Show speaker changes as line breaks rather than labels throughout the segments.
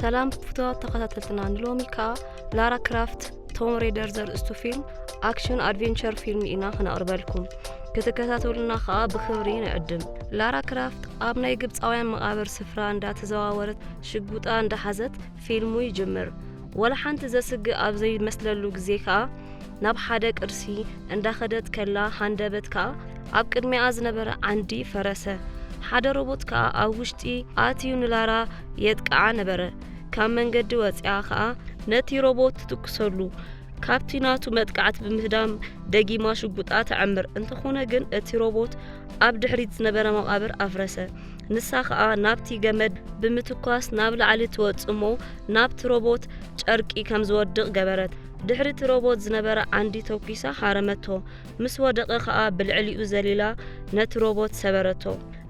سلام فتوات تقاتلتنا عن لوميكا لارا كرافت توم ريدر زرقستو فيلم أكشن أدفنتشر فيلم إنا خنا أربلكم كتكاتاتولنا خا بخبرين عدم لارا كرافت أبناي قبط أوين مقابر سفران دا تزواورت شقوطان دا حزت فيلمو يجمر ولا حانت زسق أبزي مسللو جزيكا ناب حدا كرسي اندا خدت كلا حاندبت كا أب قدمي أزنبر عندي فرسه حدا روبوت كا أوشتي آتيو نلارا يدقع نبره كام من قد وزيا خا نتي روبوت تكسلو كابتيناتو مدقعت بمهدام دقي ما شقوطات عمر انت خونا جن اتي روبوت أب دحريت زنبره مقابر أفرسه نسا خا نابتي جمد بمتقاس نابل علي توصمو نابت روبوت ጨርቂ ከም ዝወድቕ ገበረት ድሕሪት ሮቦት ዝነበረ ዓንዲ ተውኪሳ ሓረመቶ ምስ ወደቐ ኸኣ ብልዕሊኡ ዘሊላ ነቲ ሮቦት ሰበረቶ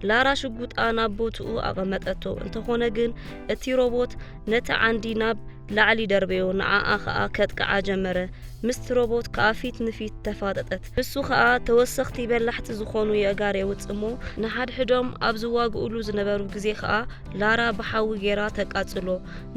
ላራ ሽጉጣ ናብ ቦትኡ ኣቐመጠቶ እንተኾነ ግን እቲ ሮቦት ነቲ ዓንዲ ናብ ላዕሊ ደርበዮ ንዓኣ ኸኣ ከጥቅዓ ጀመረ ምስቲ ሮቦት ከዓ ፊት ንፊት ተፋጠጠት ንሱ ኸኣ ተወሰኽቲ በላሕቲ ዝኾኑ የጋር የውፅሞ ንሓድሕዶም ኣብ ዝዋግኡሉ ዝነበሩ ግዜ ኸኣ ላራ ብሓዊ ጌራ ተቃጽሎ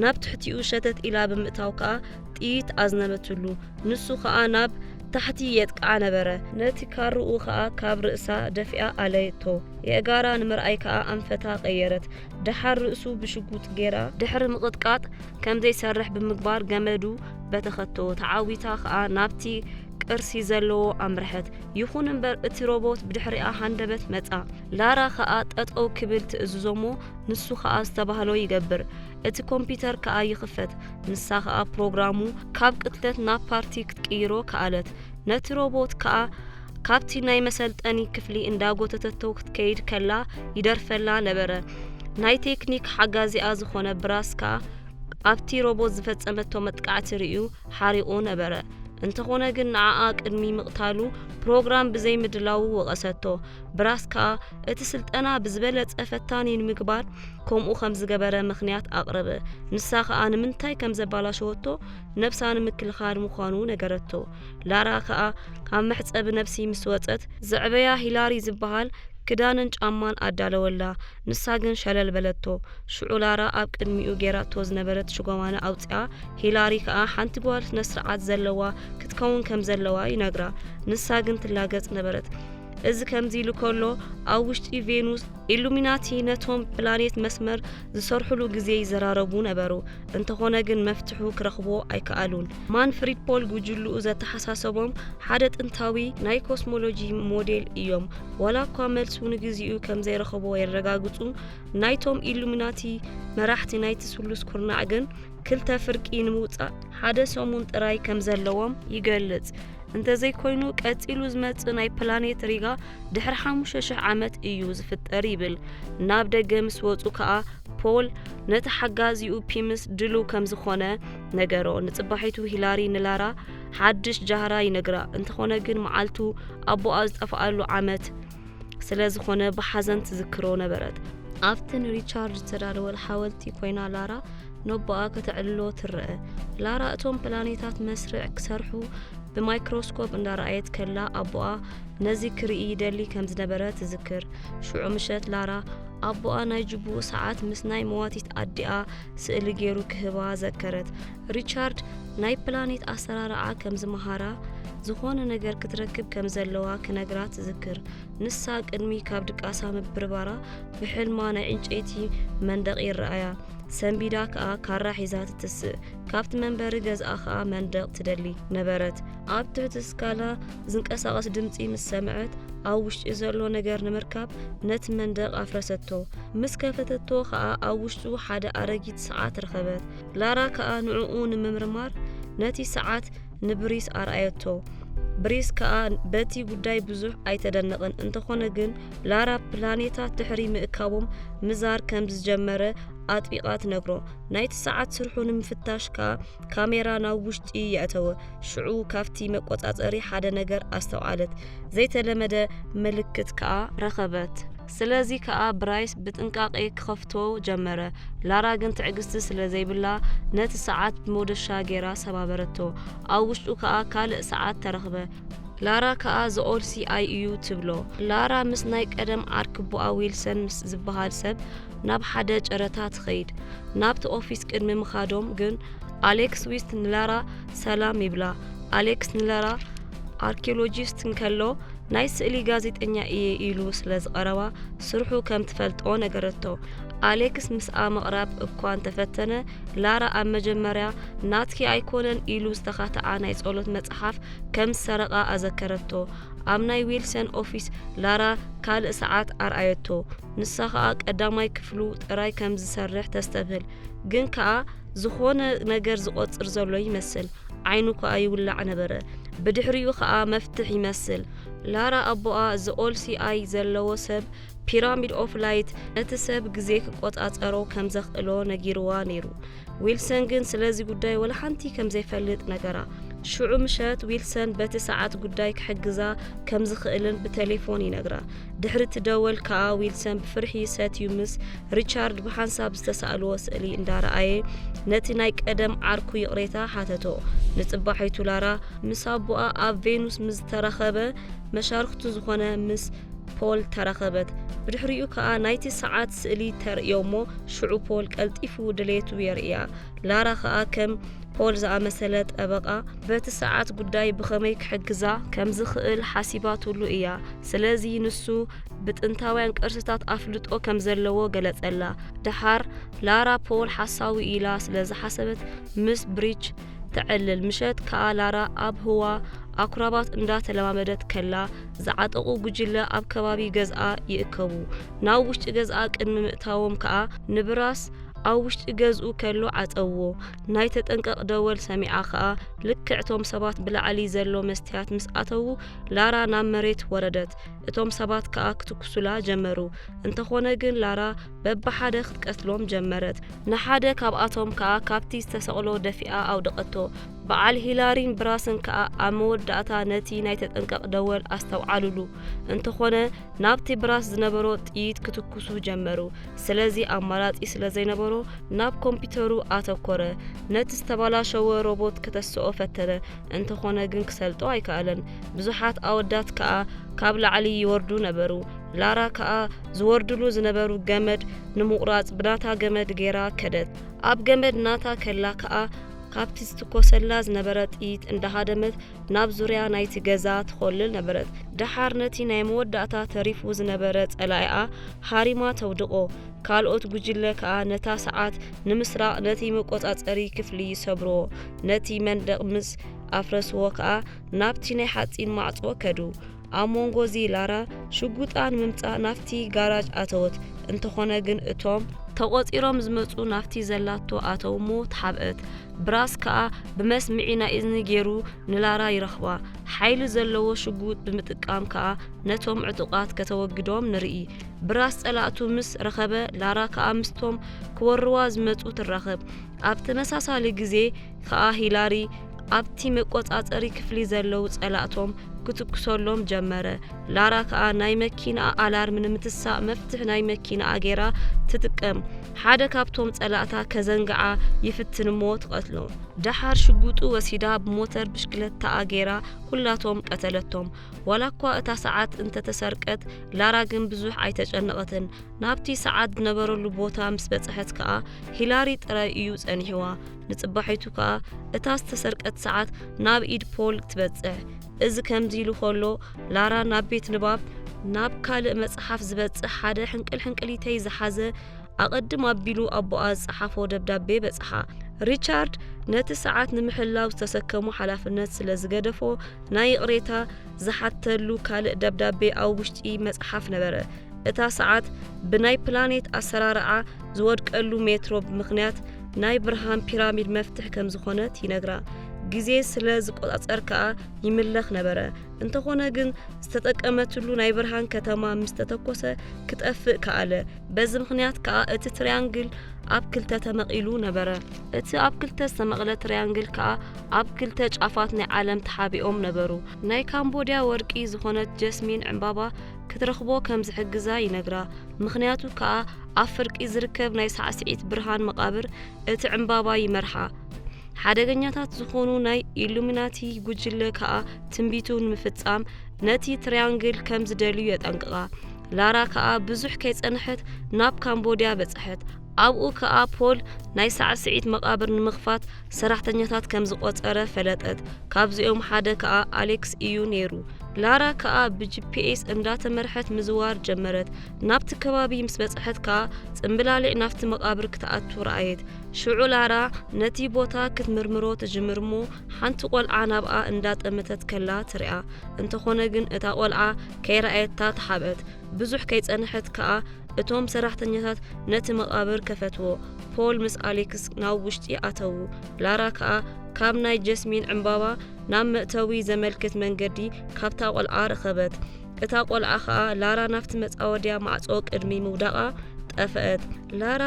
ናብ ትሕቲኡ ሸተት ኢላ ብምእታው ከዓ ጥይት ኣዝነበትሉ ንሱ ኸኣ ናብ ታሕቲ የጥቅዓ ነበረ ነቲ ካርኡ ኸኣ ካብ ርእሳ ደፊኣ ኣለየቶ የጋራ ንምርኣይ ከዓ ኣንፈታ ቀየረት ድሓር ርእሱ ብሽጉጥ ጌራ ድሕሪ ምቕጥቃጥ ከም ዘይሰርሕ ብምግባር ገመዱ በተኸቶ ተዓዊታ ኸኣ ናብቲ ቅርሲ ዘለዎ ኣምርሐት ይኹን እምበር እቲ ሮቦት ብድሕሪኣ ሃንደበት መጻ ላራ ኸኣ ጠጠው ክብል ትእዝዞሞ ንሱ ኸኣ ዝተባህሎ ይገብር እቲ ኮምፒተር ከዓ ይኽፈት ንሳ ኸኣ ፕሮግራሙ ካብ ቅትለት ናብ ፓርቲ ክትቅይሮ ከኣለት ነቲ ሮቦት ከዓ ካብቲ ናይ መሰልጠኒ ክፍሊ እንዳጎተተቶ ክትከይድ ከላ ይደርፈላ ነበረ ናይ ቴክኒክ ሓጋዚኣ ዝኾነ ብራስካ ኣብቲ ሮቦት ዝፈጸመቶ መጥቃዕቲ ርእዩ ሓሪቑ ነበረ እንተኾነ ግን ንዓኣ ቅድሚ ምቕታሉ ፕሮግራም ብዘይ ምድላው ወቐሰቶ ብራስካ እቲ ስልጠና ብዝበለጸ ፈታኒ ንምግባር ከምኡ ከም ዝገበረ ምኽንያት ኣቕረበ ንሳ ኸኣ ንምንታይ ከም ዘባላሸወቶ ነብሳ ንምክልኻል ምዃኑ ነገረቶ ላራ ኸኣ ካብ መሕፀቢ ነብሲ ምስ ወፀት ዘዕበያ ሂላሪ ዝበሃል ክዳንን ጫማን ኣዳለወላ ንሳ ግን ሸለል በለቶ ሽዑ ላራ ኣብ ቅድሚኡ ጌራቶ ዝነበረት ሽጎማነ ኣውፅኣ ሂላሪ ከዓ ሓንቲ ጓል ስነስርዓት ዘለዋ ክትከውን ከም ዘለዋ ይነግራ ንሳ ግን ትላገጽ ነበረት እዚ ከምዚ ኢሉ ከሎ ኣብ ውሽጢ ቬኑስ ኢሉሚናቲ ነቶም ፕላኔት መስመር ዝሰርሕሉ ግዜ ይዘራረቡ ነበሩ እንተኾነ ግን መፍትሑ ክረኽቦ ኣይከኣሉን ማንፍሪድ ፖል ጉጅሉኡ ዘተሓሳሰቦም ሓደ ጥንታዊ ናይ ኮስሞሎጂ ሞዴል እዮም ወላ እኳ መልሱ ንግዚኡ ከም ዘይረኽቦ የረጋግጹ ናይቶም ኢሉሚናቲ መራሕቲ ናይቲ ስሉስ ኩርናዕ ግን ክልተ ፍርቂ ንምውፃእ ሓደ ሰሙን ጥራይ ከም ዘለዎም ይገልጽ እንተ ዘይኮይኑ ቀፂሉ ዝመጽእ ናይ ፕላኔት ሪጋ ድሕሪ 5000 ዓመት እዩ ዝፍጠር ይብል ናብ ደገ ምስ ወጹ ከዓ ፖል ነቲ ሓጋዚኡ ፒምስ ድሉ ከም ዝኾነ ነገሮ ንጽባሒቱ ሂላሪ ንላራ ሓድሽ ጃህራ ይነግራ እንተኾነ ግን መዓልቱ ኣቦኣ ዝጠፍኣሉ ዓመት ስለ ዝኾነ ብሓዘን ትዝክሮ ነበረት ኣብትን ሪቻርድ ዝተዳለወል ሓወልቲ ኮይና ላራ ነቦኣ ከተዕልሎ ትርአ ላራ እቶም ፕላኔታት መስርዕ ክሰርሑ ብማይክሮስኮፕ እንዳረኣየት ከላ ኣቦኣ ነዚ ክርኢ ደሊ ከም ዝነበረ ትዝክር ሽዑ ምሸት ላራ ኣቦኣ ናይ ጅቡኡ ሰዓት ምስ ናይ መዋቲት ኣዲኣ ስእሊ ገይሩ ክህባ ዘከረት ሪቻርድ ናይ ፕላኔት ኣሰራርዓ ከም ዝመሃራ ዝኾነ ነገር ክትረክብ ከም ዘለዋ ክነግራ ትዝክር ንሳ ቅድሚ ካብ ድቃሳ ምብርባራ ብሕልማ ናይ ዕንጨይቲ መንደቕ ይረኣያ ሰንቢዳ ከዓ ካራ ሒዛ ትትስእ ካብቲ መንበሪ ገዝኣ ከዓ መንደቕ ትደሊ ነበረት ኣብ ትሕቲ ስካላ ዝንቀሳቐስ ድምፂ ምስ ሰምዐት ኣብ ውሽጢ ዘሎ ነገር ንምርካብ ነቲ መንደቕ ኣፍረሰቶ ምስ ከፈተቶ ከዓ ኣብ ውሽጡ ሓደ ኣረጊት ሰዓት ረኸበት ላራ ከዓ ንዕኡ ንምምርማር ነቲ ሰዓት ንብሪስ ኣርኣየቶ ብሪስ ከዓ በቲ ጉዳይ ብዙሕ ኣይተደነቕን እንተኾነ ግን ላራ ፕላኔታት ድሕሪ ምእካቦም ምዛር ከም ዝጀመረ ኣጥቢቓ ትነግሮ ናይቲ ሰዓት ስርሑ ንምፍታሽ ከዓ ካሜራ ናብ ውሽጢ የእተወ ሽዑ ካብቲ መቆጻጸሪ ሓደ ነገር ኣስተውዓለት ዘይተለመደ ምልክት ከዓ ረኸበት ስለዚ ከዓ ብራይስ ብጥንቃቄ ክኸፍቶ ጀመረ ላራ ግን ትዕግስቲ ስለ ዘይብላ ነቲ ሰዓት ብሞደሻ ጌራ ሰባበረቶ ኣብ ውሽጡ ከዓ ካልእ ሰዓት ተረኽበ ላራ ከዓ ዝኦልሲ ኣይ እዩ ትብሎ ላራ ምስ ናይ ቀደም ዓርክቦኣ ዊልሰን ምስ ዝበሃል ሰብ ናብ ሓደ ጨረታ ትኸይድ ናብቲ ኦፊስ ቅድሚ ምኻዶም ግን ኣሌክስ ዊስት ንላራ ሰላም ይብላ ኣሌክስ ንላራ ኣርኪኦሎጂስት እንከሎ ናይ ስእሊ ጋዜጠኛ እየ ኢሉ ስለ ዝቐረባ ስርሑ ከም ትፈልጦ ነገረቶ ኣሌክስ ምስኣ ምቕራብ እኳ እንተፈተነ ላራ ኣብ መጀመርያ ናትኪ ኣይኮነን ኢሉ ዝተኻትዓ ናይ ጸሎት መጽሓፍ ከም ሰረቓ ኣዘከረቶ ኣብ ናይ ዊልሰን ኦፊስ ላራ ካልእ ሰዓት ኣርኣየቶ ንሳ ከዓ ቀዳማይ ክፍሉ ጥራይ ከም ዝሰርሕ ተስተብህል ግን ከዓ ዝኾነ ነገር ዝቆጽር ዘሎ ይመስል ዓይኑ ከዓ ይውላዕ ነበረ ብድሕሪኡ ከዓ መፍትሕ ይመስል ላራ ኣቦኣ ዝኦልሲ ኣይ ዘለዎ ሰብ ፒራሚድ ኦፍ ላይት ነቲ ሰብ ግዜ ክቆጻጸሮ ከም ዘኽእሎ ነጊርዋ ነይሩ ዊልሰን ግን ስለዚ ጉዳይ ወላ ሓንቲ ከም ዘይፈልጥ ነገራ ሽዑ ምሸት ዊልሰን በቲ ሰዓት ጉዳይ ክሕግዛ ከም ዝኽእልን ብቴሌፎን ይነግራ ድሕሪ ትደወል ከዓ ዊልሰን ብፍርሒ ሰትዩ ምስ ሪቻርድ ብሓንሳብ ዝተሳእልዎ ስእሊ እንዳረኣየ ነቲ ናይ ቀደም ዓርኩ ይቕሬታ ሓተቶ ንጽባሒቱ ላራ ምስ ኣቦኣ ኣብ ቬኑስ ምስ ተረኸበ መሻርክቱ ዝኾነ ምስ ፖል ተረኸበት ብድሕሪኡ ከዓ ናይቲ ሰዓት ስእሊ ተርእዮሞ ሽዑ ፖል ቀልጢፉ ድሌቱ የርእያ ላራ ከዓ ከም ፖል ዝኣመሰለ ጠበቓ በቲ ሰዓት ጉዳይ ብኸመይ ክሕግዛ ከም ዝኽእል ሓሲባትሉ እያ ስለዚ ንሱ ብጥንታውያን ቅርስታት ኣፍልጦ ከም ዘለዎ ገለጸላ ድሓር ላራ ፖል ሓሳዊ ኢላ ስለ ዝሓሰበት ምስ ብሪጅ ተዕልል ምሸት ከዓ ላራ ኣብ ህዋ ኣኩራባት እንዳተለማመደት ከላ ዝዓጠቑ ጉጅለ ኣብ ከባቢ ገዝኣ ይእከቡ ናብ ውሽጢ ገዝኣ ቅድሚ ምእታዎም ከዓ ንብራስ ኣብ ውሽጢ ገዝኡ ከሎ ዓፀውዎ ናይ ተጠንቀቕ ደወል ሰሚዓ ከዓ ልክዕቶም ሰባት ብላዕሊ ዘሎ መስትያት ምስ ኣተዉ ላራ ናብ መሬት ወረደት እቶም ሰባት ከዓ ክትኩሱላ ጀመሩ እንተኾነ ግን ላራ በብሓደ ክትቀትሎም ጀመረት ንሓደ ካብኣቶም ከዓ ካብቲ ዝተሰቕሎ ደፊኣ ኣውደቐቶ በዓል ሂላሪን ብራስን ከዓ ኣብ መወዳእታ ነቲ ናይ ተጠንቀቕ ደወል ኣስተውዓሉሉ እንተኾነ ናብቲ ብራስ ዝነበሮ ጥይት ክትኩሱ ጀመሩ ስለዚ ኣማራጺ ስለ ዘይነበሮ ናብ ኮምፒተሩ ኣተኮረ ነቲ ዝተባላሸወ ሮቦት ከተስኦ ፈተነ እንተኾነ ግን ክሰልጦ ኣይከኣለን ብዙሓት ኣወዳት ከዓ ካብ ላዕሊ ይወርዱ ነበሩ ላራ ከዓ ዝወርድሉ ዝነበሩ ገመድ ንምቑራጽ ብናታ ገመድ ጌራ ከደት ኣብ ገመድ ናታ ከላ ከዓ ካብቲ ዝተኮሰላ ዝነበረ ጥይት እንዳሃደመት ናብ ዙርያ ናይቲ ገዛ ትኾልል ነበረት ድሓር ነቲ ናይ መወዳእታ ተሪፉ ዝነበረ ጸላኢኣ ሃሪማ ተውድቆ ካልኦት ጉጅለ ከዓ ነታ ሰዓት ንምስራቅ ነቲ መቆጻጸሪ ክፍሊ ይሰብርዎ ነቲ መንደቕ ምስ ኣፍረስዎ ከዓ ናብቲ ናይ ሓጺን ማዕጾ ከዱ ኣብ ሞንጎዚ ላራ ሽጉጣን ምምጻእ ናፍቲ ጋራጅ ኣተወት እንተኾነ ግን እቶም ተቆፂሮም ዝመጹ ናፍቲ ዘላቶ ኣተውሞ ተሓብአት ብራስ ከዓ ብመስሚዒ ናይ እዝኒ ገይሩ ንላራ ይረኽባ ሓይሊ ዘለዎ ሽጉጥ ብምጥቃም ከዓ ነቶም ዕጡቃት ከተወግዶም ንርኢ ብራስ ጸላእቱ ምስ ረኸበ ላራ ከዓ ምስቶም ክወርዋ ዝመጹ ትራኸብ ኣብ ተመሳሳሊ ግዜ ከዓ ሂላሪ ኣብቲ መቆጻጸሪ ክፍሊ ዘለው ጸላእቶም ክትኩሰሎም ጀመረ ላራ ከዓ ናይ መኪና ኣላርም ንምትሳእ መፍትሕ ናይ መኪና ኣጌራ ትጥቀም ሓደ ካብቶም ጸላእታ ከዘንግዓ ይፍትንሞ ትቀትሎ ድሓር ሽጉጡ ወሲዳ ብሞተር ብሽክለታ ኣጌራ ኩላቶም ቀተለቶም ወላኳ እታ ሰዓት እንተተሰርቀት ላራ ግን ብዙሕ ኣይተጨነቐትን ናብቲ ሰዓት ዝነበረሉ ቦታ ምስ በጽሐት ከዓ ሂላሪ ጥራይ እዩ ጸኒሕዋ ንጽባሒቱ ከዓ እታ ዝተሰርቀት ሰዓት ናብ ኢድ ፖል ትበጽሕ እዚ ከምዚ ኢሉ ኸሎ ላራ ናብ ቤት ንባብ ናብ ካልእ መጽሓፍ ዝበጽሕ ሓደ ሕንቅልሕንቅሊተይ ዝሓዘ ኣቐድም ኣቢሉ ኣቦኣ ዝጸሓፎ ደብዳቤ በጽሓ ሪቻርድ ነቲ ሰዓት ንምሕላው ዝተሰከሙ ሓላፍነት ስለ ዝገደፎ ናይ ቅሬታ ዝሓተሉ ካልእ ደብዳቤ ኣብ ውሽጢ መጽሓፍ ነበረ እታ ሰዓት ብናይ ፕላኔት ኣሰራርዓ ዝወድቀሉ ሜትሮ ብምኽንያት ናይ ብርሃን ፒራሚድ መፍትሕ ከም ዝኾነት ይነግራ ግዜ ስለ ዝቆጻጸር ከዓ ይምለኽ ነበረ እንተኾነ ግን ዝተጠቀመትሉ ናይ ብርሃን ከተማ ምስ ተተኮሰ ክጠፍእ ከኣለ በዚ ምኽንያት ከዓ እቲ ትሪያንግል ኣብ ክልተ ተመቒሉ ነበረ እቲ ኣብ ክልተ ዝተመቕለ ትሪያንግል ከዓ ኣብ ክልተ ጫፋት ናይ ዓለም ተሓቢኦም ነበሩ ናይ ካምቦድያ ወርቂ ዝኾነት ጀስሚን ዕምባባ ክትረኽቦ ከም ዝሕግዛ ይነግራ ምኽንያቱ ከዓ ኣብ ፍርቂ ዝርከብ ናይ ሳዕስዒት ብርሃን መቃብር እቲ ዕምባባ ይመርሓ ሓደገኛታት ዝኾኑ ናይ ኢሉሚናቲ ጉጅለ ከዓ ትንቢቱ ንምፍጻም ነቲ ትሪያንግል ከም ዝደልዩ የጠንቅቓ። ላራ ከዓ ብዙሕ ከይጸንሐት ናብ ካምቦድያ በጽሐት። ኣብኡ ከዓ ፖል ናይ ሳዕስዒት መቓብር ንምኽፋት ሰራሕተኛታት ከም ዝቖጸረ ፈለጠት። ካብዚኦም ሓደ ከዓ ኣሌክስ እዩ ነይሩ። ላራ ከዓ ብጂፒኤስ እንዳተመርሐት ምዝዋር ጀመረት። ናብቲ ከባቢ ምስ በጽሐት ከዓ ጽምብላሊዕ ናፍቲ መቓብር ክትኣቱ ረኣየት። ሽዑ ላራ ነቲ ቦታ ክትምርምሮ ትጅምር እሞ ሓንቲ ቆልዓ ናብኣ እንዳጠመተት ከላ ትሪኣ። እንተኾነ ግን እታ ቆልዓ ከይረኣየታ ተሓብአት። ብዙሕ ከይጸንሐት ከዓ እቶም ሰራሕተኛታት ነቲ መቓብር ከፈትዎ። ፖል ምስ ኣሌክስ ናብ ውሽጢ ኣተዉ። ላራ ከዓ ካብ ናይ ጀስሚን ዕምባባ ናብ መእተዊ ዘመልክት መንገዲ ካብታ ቆልዓ ረኸበት። እታ ቆልዓ ከዓ ላራ ናፍቲ መጻወድያ ማዕጾ ቅድሚ ምውዳቓ ጠፍአት። ላራ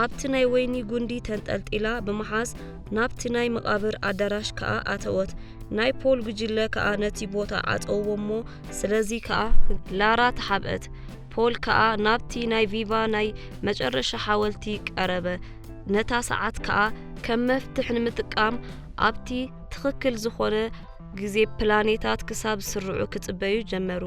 ኣብቲ ናይ ወይኒ ጉንዲ ተንጠልጢላ ብምሓዝ ናብቲ ናይ መቓብር ኣዳራሽ ከዓ ኣተወት። ናይ ፖል ጉጅለ ከዓ ነቲ ቦታ ዓፀውዎ እሞ ስለዚ ከዓ ላራ ተሓብአት። ፖል ከዓ ናብቲ ናይ ቪቫ ናይ መጨረሻ ሓወልቲ ቀረበ። ነታ ሰዓት ከዓ ከም መፍትሕ ንምጥቃም ኣብቲ ትኽክል ዝኾነ ግዜ ፕላኔታት ክሳብ ዝስርዑ ክጽበዩ ጀመሩ።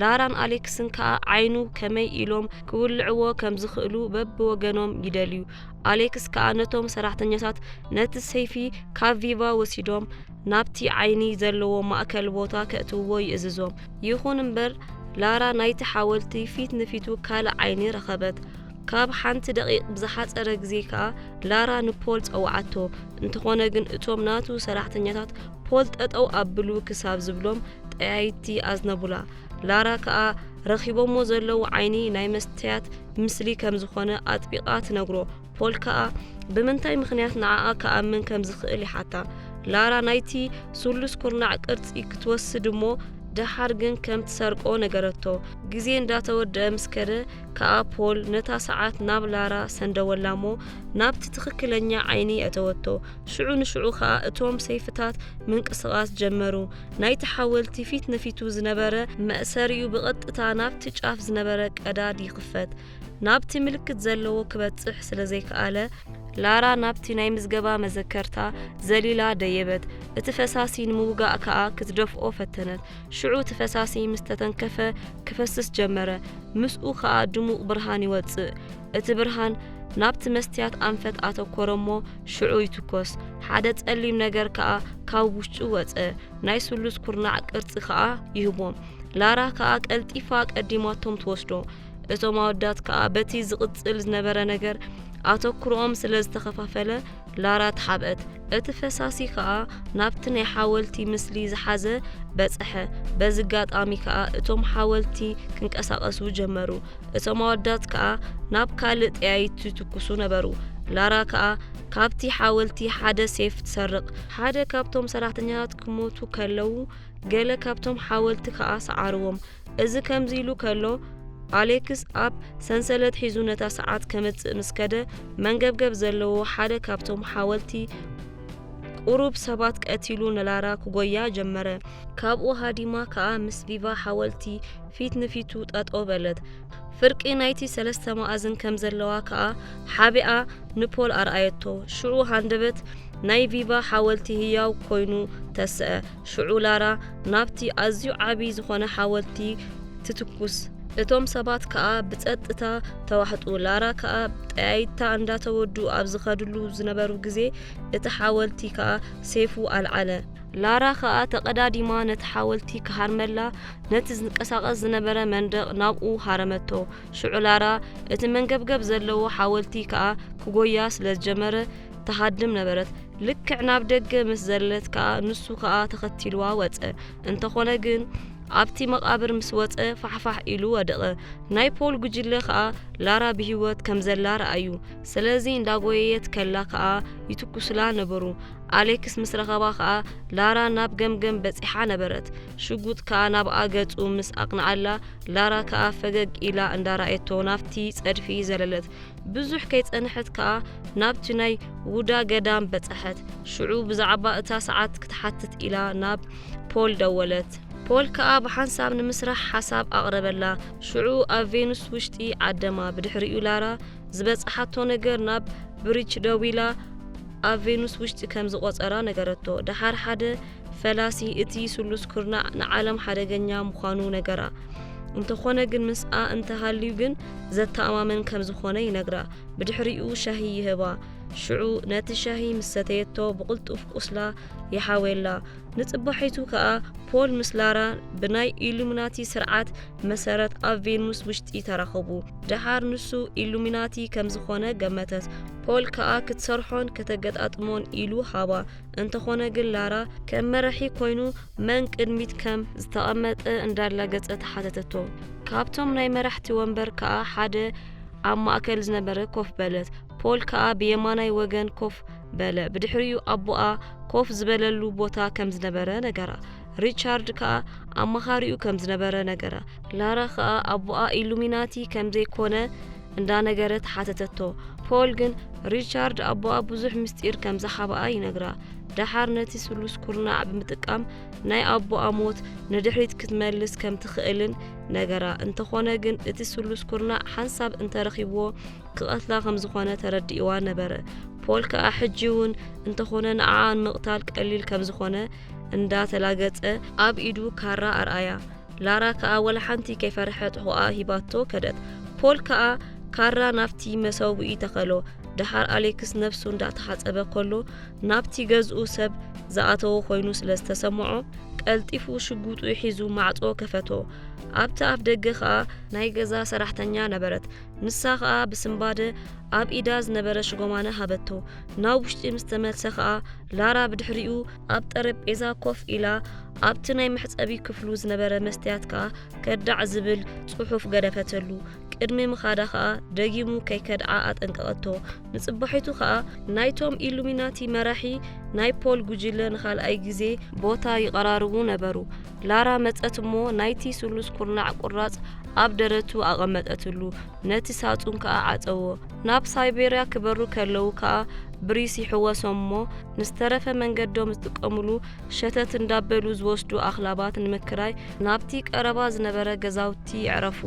ላራን ኣሌክስን ከዓ ዓይኑ ከመይ ኢሎም ክውልዕዎ ከም ዝኽእሉ በብወገኖም ይደልዩ። ኣሌክስ ከዓ ነቶም ሰራሕተኛታት ነቲ ሰይፊ ካብ ቪቫ ወሲዶም ናብቲ ዓይኒ ዘለዎ ማእከል ቦታ ከእትውዎ ይእዝዞም። ይኹን እምበር ላራ ናይቲ ሓወልቲ ፊት ንፊቱ ካልእ ዓይኒ ረኸበት። ካብ ሓንቲ ደቂቕ ብዝሓፀረ ግዜ ከዓ ላራ ንፖል ፀዋዓቶ። እንተኾነ ግን እቶም ናቱ ሰራሕተኛታት ፖል ጠጠው ኣብሉ ክሳብ ዝብሎም ጠያይቲ ኣዝነቡላ። ላራ ከዓ ረኺቦሞ ዘለዉ ዓይኒ ናይ መስትያት ምስሊ ከም ዝኾነ ኣጥቢቓ ትነግሮ። ፖል ከዓ ብምንታይ ምኽንያት ንዓኣ ከኣምን ከም ዝኽእል ይሓታ። ላራ ናይቲ ስሉስ ኩርናዕ ቅርጺ ክትወስድ እሞ ደሓር ግን ከም ትሰርቆ ነገረቶ። ግዜ እንዳተወደአ ምስከደ ከዓ ፖል ነታ ሰዓት ናብ ላራ ሰንደወላ እሞ ናብቲ ትኽክለኛ ዓይኒ እተወቶ። ሽዑ ንሽዑ ከዓ እቶም ሰይፍታት ምንቅስቓስ ጀመሩ። ናይቲ ሓወልቲ ፊት ንፊቱ ዝነበረ መእሰሪኡ ብቐጥታ ናብቲ ጫፍ ዝነበረ ቀዳድ ይኽፈት። ናብቲ ምልክት ዘለዎ ክበጽሕ ስለ ዘይከኣለ ላራ ናብቲ ናይ ምዝገባ መዘከርታ ዘሊላ ደየበት። እቲ ፈሳሲ ንምውጋእ ከዓ ክትደፍኦ ፈተነት። ሽዑ እቲ ፈሳሲ ምስ ተተንከፈ ክፈስስ ጀመረ። ምስኡ ከዓ ድሙቕ ብርሃን ይወፅእ። እቲ ብርሃን ናብቲ መስትያት ኣንፈት ኣተኮረ እሞ ሽዑ ይትኮስ። ሓደ ጸሊም ነገር ከዓ ካብ ውሽጡ ወፀ። ናይ ስሉስ ኩርናዕ ቅርጺ ከዓ ይህቦም። ላራ ከዓ ቀልጢፋ ቀዲማቶም ትወስዶ። እቶም ኣወዳት ከዓ በቲ ዝቕጽል ዝነበረ ነገር ኣተኩሮኦም ስለ ዝተኸፋፈለ ላራ ተሓብአት። እቲ ፈሳሲ ከዓ ናብቲ ናይ ሓወልቲ ምስሊ ዝሓዘ በጽሐ። በዚ ኣጋጣሚ ከዓ እቶም ሓወልቲ ክንቀሳቐሱ ጀመሩ። እቶም ኣወዳት ከዓ ናብ ካልእ ጠያይቲ ትኩሱ ነበሩ። ላራ ከዓ ካብቲ ሓወልቲ ሓደ ሴፍ ትሰርቕ። ሓደ ካብቶም ሰራሕተኛታት ክሞቱ ከለዉ ገለ ካብቶም ሓወልቲ ከዓ ሰዓርዎም። እዚ ከምዚ ኢሉ ከሎ ኣሌክስ ኣብ ሰንሰለት ሒዙ ነታ ሰዓት ከመጽእ ምስከደ መንገብገብ ዘለዎ ሓደ ካብቶም ሓወልቲ ቁሩብ ሰባት ቀቲሉ ንላራ ክጎያ ጀመረ። ካብኡ ሃዲማ ከዓ ምስ ቪቫ ሓወልቲ ፊት ንፊቱ ጠጠው በለት። ፍርቂ ናይቲ ሰለስተ ማዕዝን ከም ዘለዋ ከዓ ሓቢኣ ንፖል ኣርኣየቶ። ሽዑ ሃንደበት ናይ ቪቫ ሓወልቲ ህያው ኮይኑ ተስአ። ሽዑ ላራ ናብቲ ኣዝዩ ዓብይ ዝኾነ ሓወልቲ ትትኩስ። እቶም ሰባት ከዓ ብጸጥታ ተዋሕጡ። ላራ ከዓ ጠያይታ እንዳተወዱ ኣብ ዝኸድሉ ዝነበሩ ግዜ እቲ ሓወልቲ ከዓ ሴፉ ኣልዓለ። ላራ ከዓ ተቐዳዲማ ነቲ ሓወልቲ ክሃርመላ ነቲ ዝንቀሳቐስ ዝነበረ መንደቕ ናብኡ ሃረመቶ። ሽዑ ላራ እቲ መንገብገብ ዘለዎ ሓወልቲ ከዓ ክጎያ ስለ ዝጀመረ ተሃድም ነበረት። ልክዕ ናብ ደገ ምስ ዘለለት ከዓ ንሱ ከዓ ተኸቲልዋ ወፀ። እንተኾነ ግን ኣብቲ መቓብር ምስ ወፀ ፋሕፋሕ ኢሉ ወደቐ። ናይ ፖል ጉጅለ ከዓ ላራ ብሂወት ከም ዘላ ረኣዩ። ስለዚ እንዳጎየየት ከላ ከዓ ይትኩስላ ነበሩ። ኣሌክስ ምስ ረኸባ ከዓ ላራ ናብ ገምገም በፂሓ ነበረት። ሽጉጥ ከዓ ናብኣ ገጹ ምስ ኣቕንዓላ ላራ ከዓ ፈገግ ኢላ እንዳራእየቶ ናብቲ ጸድፊ ዘለለት። ብዙሕ ከይጸንሐት ከዓ ናብቲ ናይ ውዳ ገዳም በጽሐት። ሽዑ ብዛዕባ እታ ሰዓት ክትሓትት ኢላ ናብ ፖል ደወለት። ፖል ከዓ ብሓንሳብ ንምስራሕ ሓሳብ ኣቕረበላ። ሽዑ ኣብ ቬኑስ ውሽጢ ዓደማ። ብድሕሪኡ ላራ ዝበጽሓቶ ነገር ናብ ብሪጅ ደው ኢላ ኣብ ቬኑስ ውሽጢ ከም ዝቆፀራ ነገረቶ ድሓር ሓደ ፈላሲ እቲ ስሉስ ኩርናዕ ንዓለም ሓደገኛ ምዃኑ ነገራ እንተኾነ ግን ምስኣ እንተሃልዩ ግን ዘተኣማመን ከም ዝኾነ ይነግራ ብድሕሪኡ ሻሂ ይህባ ሽዑ ነቲ ሻሂ ምስ ሰተየቶ ብቕልጡፍ ቁስላ ይሓዌላ ንጽባሒቱ ከኣ ፖል ምስ ላራ ብናይ ኢሉሚናቲ ስርዓት መሰረት ኣብ ቬኑስ ውሽጢ ተራኸቡ ድሓር ንሱ ኢሉሚናቲ ከም ዝኾነ ገመተት ፖል ከኣ ክትሰርሖን ከተገጣጥሞን ኢሉ ሃባ እንተኾነ ግን ላራ ከም መራሒ ኮይኑ መን ቅድሚት ከም ዝተቐመጠ እንዳላገጸ ተሓተተቶ ካብቶም ናይ መራሕቲ ወንበር ከኣ ሓደ ኣብ ማእከል ዝነበረ ኮፍ በለት ፖል ከኣ ብየማናይ ወገን ኮፍ በለ ብድሕሪኡ ኣቦኣ ኮፍ ዝበለሉ ቦታ ከም ዝነበረ ነገራ ሪቻርድ ከኣ ኣማኻሪኡ ከም ዝነበረ ነገራ ላራ ከኣ ኣቦኣ ኢሉሚናቲ ከም ዘይኮነ እንዳነገረት ሓተተቶ ፖል ግን ሪቻርድ ኣቦኣ ብዙሕ ምስጢር ከም ዝሓበኣ ይነግራ ድሓር ነቲ ስሉስ ኩርናዕ ብምጥቃም ናይ ኣቦኣ ሞት ንድሕሪት ክትመልስ ከም ትኽእልን ነገራ እንተኾነ ግን እቲ ስሉስ ኩርናዕ ሓንሳብ እንተረኺብዎ ክቐትላ ከም ዝኾነ ተረዲእዋ ነበረ ፖል ከኣ ሕጂ እውን እንተኾነ ንዓ ምቕታል ቀሊል ከም ዝኾነ እንዳተላገጸ ኣብ ኢዱ ካራ ኣርኣያ ላራ ከኣ ወላ ሓንቲ ከይፈርሐት ሕቑኣ ሂባቶ ከደት ፖል ከኣ ካራ ናፍቲ መሰውኢ ተኸሎ ድሓር ኣሌክስ ነፍሱ እንዳተሓጸበ ከሎ ናብቲ ገዝኡ ሰብ ዝኣተዎ ኮይኑ ስለ ዝተሰምዖ ቀልጢፉ ሽጉጡ ሒዙ ማዕጾ ከፈቶ ኣብቲ ኣፍ ደገ ከኣ ናይ ገዛ ሰራሕተኛ ነበረት ንሳ ከኣ ብስምባደ ኣብ ኢዳ ዝነበረ ሽጎማነ ሃበቶ ናብ ውሽጢ ምስ ተመልሰ ከኣ ላራ ብድሕሪኡ ኣብ ጠረጴዛ ኮፍ ኢላ ኣብቲ ናይ መሕጸቢ ክፍሉ ዝነበረ መስትያት ከኣ ከዳዕ ዝብል ጽሑፍ ገደፈተሉ ቅድሚ ምኻዳ ከኣ ደጊሙ ከይከድዓ ኣጠንቀቐቶ ንጽባሒቱ ከኣ ናይቶም ኢሉሚናቲ መራሒ ናይ ፖል ጉጅለ ንኻልኣይ ግዜ ቦታ ይቐራርቡ ነበሩ ላራ መጸት እሞ ናይቲ ስሉስ ኩርናዕ ቁራጽ ኣብ ደረቱ ኣቐመጠትሉ ነቲ ሳጹን ከኣ ዓጸዎ ናብ ሳይቤርያ ክበሩ ከለዉ ከኣ ብሪስ ይሕወሶም እሞ ንስተረፈ መንገዶም ዝጥቀሙሉ ሸተት እንዳበሉ ዝወስዱ ኣኽላባት ንምክራይ ናብቲ ቀረባ ዝነበረ ገዛውቲ ይዕረፉ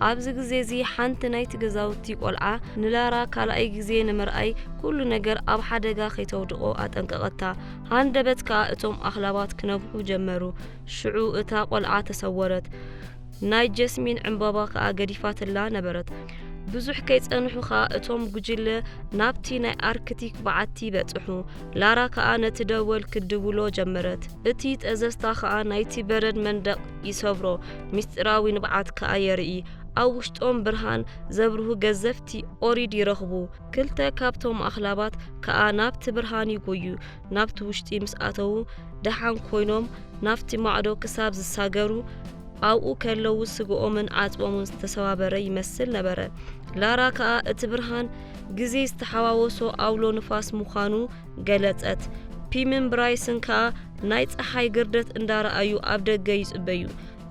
ኣብዚ ግዜ እዚ ሓንቲ ናይቲ ገዛውቲ ቆልዓ ንላራ ካልኣይ ግዜ ንምርኣይ ኩሉ ነገር ኣብ ሓደጋ ከይተውድቆ ኣጠንቀቐታ ሃንደበት ከኣ እቶም ኣኽላባት ክነብሑ ጀመሩ ሽዑ እታ ቆልዓ ተሰወረት ናይ ጀስሚን ዕምባባ ከኣ ገዲፋትላ ነበረት ብዙሕ ከይጸንሑ ከኣ እቶም ጉጅለ ናብቲ ናይ ኣርክቲክ በዓቲ በጽሑ ላራ ከኣ ነቲ ደወል ክድውሎ ጀመረት እቲ ጠዘስታ ከኣ ናይቲ በረድ መንደቕ ይሰብሮ ምስጢራዊ ንብዓት ከኣ የርኢ ኣብ ውሽጦም ብርሃን ዘብርሁ ገዘፍቲ ኦሪድ ይረኽቡ ክልተ ካብቶም ኣኽላባት ከኣ ናብቲ ብርሃን ይጎዩ ናብቲ ውሽጢ ምስ ኣተዉ ደሓን ኮይኖም ናብቲ ማዕዶ ክሳብ ዝሳገሩ ኣብኡ ከለዉ ስግኦምን ዓጽቦምን ዝተሰባበረ ይመስል ነበረ ላራ ከኣ እቲ ብርሃን ግዜ ዝተሓዋወሶ ኣውሎ ንፋስ ምዃኑ ገለጸት ፒምን ብራይስን ከኣ ናይ ፀሓይ ግርደት እንዳረኣዩ ኣብ ደገ ይጽበዩ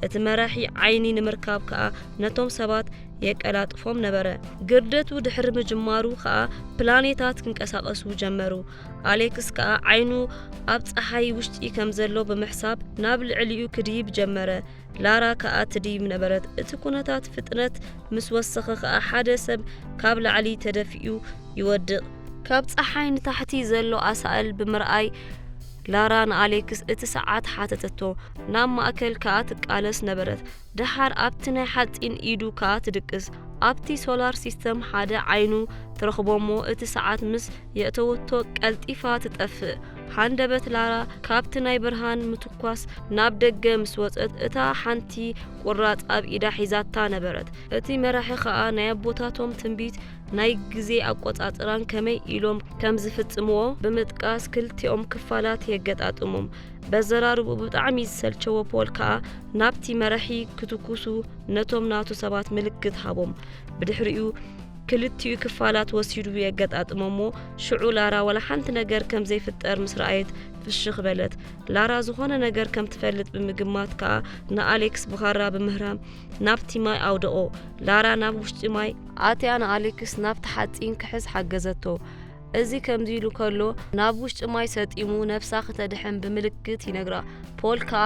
እቲ መራሒ ዓይኒ ንምርካብ ከኣ ነቶም ሰባት የቀላጥፎም ነበረ ግርደቱ ድሕሪ ምጅማሩ ከኣ ፕላኔታት ክንቀሳቐሱ ጀመሩ ኣሌክስ ከኣ ዓይኑ ኣብ ፀሓይ ውሽጢ ከም ዘሎ ብምሕሳብ ናብ ልዕሊኡ ክድይብ ጀመረ ላራ ከኣ ትድይብ ነበረት እቲ ኩነታት ፍጥነት ምስ ወሰኸ ከኣ ሓደ ሰብ ካብ ላዕሊ ተደፊኡ ይወድቕ ካብ ፀሓይ ንታሕቲ ዘሎ ኣሳእል ብምርኣይ ላራ ንኣሌክስ እቲ ሰዓት ሓተተቶ ናብ ማእከል ከኣ ትቃለስ ነበረት ድሓር ኣብቲ ናይ ሓፂን ኢዱ ከኣ ትድቅስ ኣብቲ ሶላር ሲስተም ሓደ ዓይኑ ትረኽቦሞ እቲ ሰዓት ምስ የእተወቶ ቀልጢፋ ትጠፍእ ሃንደበት ላራ ካብቲ ናይ ብርሃን ምትኳስ ናብ ደገ ምስ ወፀት እታ ሓንቲ ቁራጽ ኣብ ኢዳ ሒዛታ ነበረት እቲ መራሒ ከኣ ናይ ኣቦታቶም ትንቢት ናይ ግዜ ኣቆጻጽራን ከመይ ኢሎም ከም ዝፍጽምዎ ብምጥቃስ ክልቲኦም ክፋላት የገጣጥሞም በዘራርቡ ብጣዕሚ ዝሰልቸዎ ፖል ከኣ ናብቲ መራሒ ክትኩሱ ነቶም ናቱ ሰባት ምልክት ሃቦም ብድሕሪኡ ክልቲኡ ክፋላት ወሲዱ የገጣጥሞሞ ሽዑ ላራ ወላ ሓንቲ ነገር ከም ዘይፍጠር ምስ ረኣየት ፍሽኽ በለት ላራ ዝኾነ ነገር ከም ትፈልጥ ብምግማት ከኣ ንኣሌክስ ብኻራ ብምህራም ናብቲ ማይ ኣውደኦ ላራ ናብ ውሽጢ ማይ ኣትያ ንኣሌክስ ናብቲ ሓፂን ክሕዝ ሓገዘቶ እዚ ከምዚ ኢሉ ከሎ ናብ ውሽጢ ማይ ሰጢሙ ነፍሳ ከተድሕን ብምልክት ይነግራ ፖል ከኣ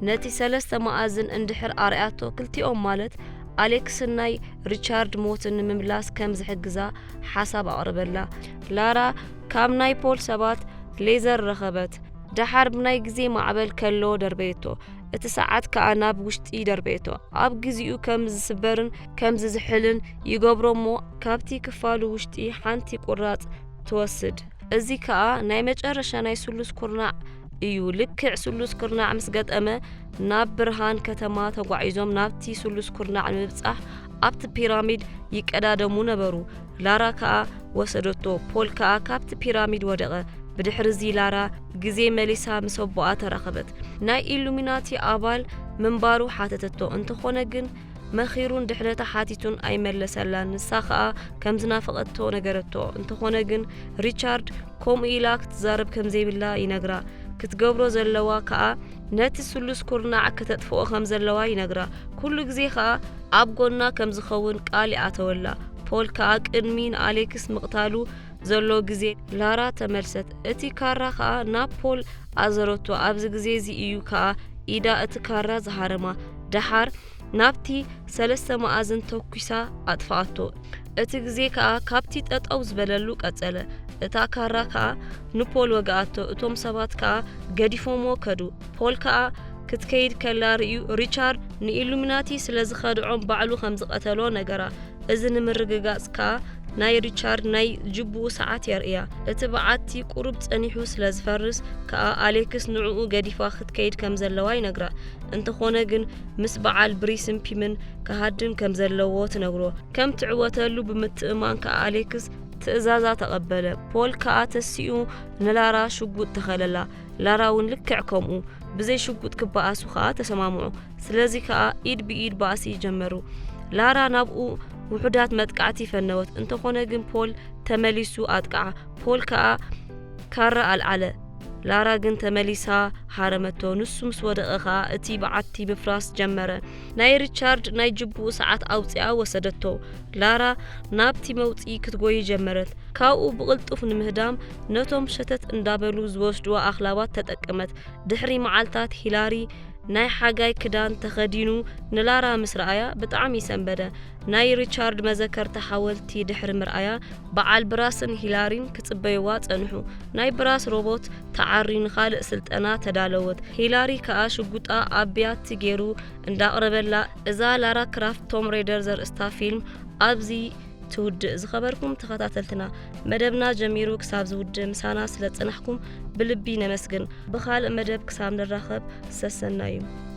ነቲ 3 መኣዝን እንድሕር ኣርኣያቶ ክልቲኦም ማለት ኣሌክስ ናይ ሪቻርድ ሞትን ንምምላስ ከም ዝሕግዛ ሓሳብ ኣቕርበላ ላራ ካብ ናይ ፖል ሰባት ሌዘር ረኸበት ድሓር ብናይ ግዜ ማዕበል ከሎ ደርበየቶ እቲ ሰዓት ከዓ ናብ ውሽጢ ደርበየቶ ኣብ ግዚኡ ከም ዝስበርን ከም ዝዝሕልን ይገብሮ እሞ ካብቲ ክፋሉ ውሽጢ ሓንቲ ቁራጽ ትወስድ እዚ ከዓ ናይ መጨረሻ ናይ ስሉስ ኩርናዕ እዩ ልክዕ ስሉስ ኩርናዕ ምስ ገጠመ ናብ ብርሃን ከተማ ተጓዒዞም ናብቲ ስሉስ ኩርናዕ ንምብጻሕ ኣብቲ ፒራሚድ ይቀዳደሙ ነበሩ ላራ ከዓ ወሰደቶ ፖል ከዓ ካብቲ ፒራሚድ ወደቐ ብድሕሪዚ ላራ ግዜ መሊሳ ምስ ኣቦኣ ተራኸበት ናይ ኢሉሚናቲ ኣባል ምንባሩ ሓተተቶ እንተኾነ ግን መኺሩን ድሕረታ ሓቲቱን ኣይመለሰላን ንሳ ከዓ ከም ዝናፈቐቶ ነገረቶ እንተኾነ ግን ሪቻርድ ከምኡ ኢላ ክትዛረብ ከም ዘይብላ ይነግራ ክትገብሮ ዘለዋ ከዓ ነቲ ስሉስ ኩርናዕ ከተጥፍኦ ከም ዘለዋ ይነግራ ኩሉ ግዜ ከዓ ኣብ ጎና ከም ዝኸውን ቃል ይኣተወላ ፖል ከዓ ቅድሚ ንኣሌክስ ምቕታሉ ዘሎ ግዜ ላራ ተመልሰት እቲ ካራ ከዓ ናብ ፖል ኣዘረቶ ኣብዚ ግዜ እዚ እዩ ከዓ ኢዳ እቲ ካራ ዝሃረማ ድሓር ናብቲ ሰለስተ ማኣዝን ተኩሳ ኣጥፋኣቶ እቲ ግዜ ከዓ ካብቲ ጠጠው ዝበለሉ ቀጸለ እታ ካራ ከዓ ንፖል ወጋኣቶ እቶም ሰባት ከዓ ገዲፎሞ ከዱ ፖል ከዓ ክትከይድ ከላ ርዩ ሪቻርድ ንኢሉሚናቲ ስለ ዝኸድዖም ባዕሉ ከም ዝቐተሎ ነገራ እዚ ንምርግጋጽ ከዓ ናይ ሪቻርድ ናይ ጅቡኡ ሰዓት የርእያ እቲ በዓቲ ቁሩብ ጸኒሑ ስለ ዝፈርስ ከዓ ኣሌክስ ንዕኡ ገዲፋ ክትከይድ ከም ዘለዋ ይነግራ እንተኾነ ግን ምስ በዓል ብሪስን ፒምን ከሃድም ከም ዘለዎ ትነግሮ ከም ትዕወተሉ ብምትእማን ከዓ ኣሌክስ ትእዛዛ ተቐበለ ፖል ከዓ ተሲኡ ንላራ ሽጉጥ ተኸለላ ላራ እውን ልክዕ ከምኡ ብዘይ ሽጉጥ ክበኣሱ ከዓ ተሰማምዑ ስለዚ ከዓ ኢድ ብኢድ ባእሲ ጀመሩ ላራ ናብኡ ውሑዳት መጥቃዕቲ ፈነወት እንተኾነ ግን ፖል ተመሊሱ ኣጥቃዓ ፖል ከዓ ካራ ኣልዓለ ላራ ግን ተመሊሳ ሃረመቶ ንሱ ምስ ወደቐ ከዓ እቲ በዓቲ ምፍራስ ጀመረ ናይ ሪቻርድ ናይ ጅቡኡ ሰዓት ኣውፂኣ ወሰደቶ ላራ ናብቲ መውፂኢ ክትጎይ ጀመረት ካብኡ ብቕልጡፍ ንምህዳም ነቶም ሸተት እንዳበሉ ዝወስድዋ ኣኽላባት ተጠቀመት ድሕሪ መዓልታት ሂላሪ ናይ ሓጋይ ክዳን ተኸዲኑ ንላራ ምስ ረኣያ ብጣዕሚ ሰንበደ ናይ ሪቻርድ መዘከርታ ሓወልቲ ድሕሪ ምርኣያ በዓል ብራስን ሂላሪን ክጽበይዋ ጸንሑ ናይ ብራስ ሮቦት ተዓሪ ንኻልእ ስልጠና ተዳለወት ሂላሪ ከዓ ሽጉጣ ኣብ ቢያቲ ገይሩ እንዳቕረበላ እዛ ላራ ክራፍት ቶም ሬደር ዘርእስታ ፊልም ኣብዚ ትውድእ ዝኸበርኩም ተኸታተልትና መደብና ጀሚሩ ክሳብ ዝውድእ ምሳና ስለ ጽናሕኩም ብልቢ ነመስግን ብኻልእ መደብ ክሳብ ንራኸብ ሰሰና እዩ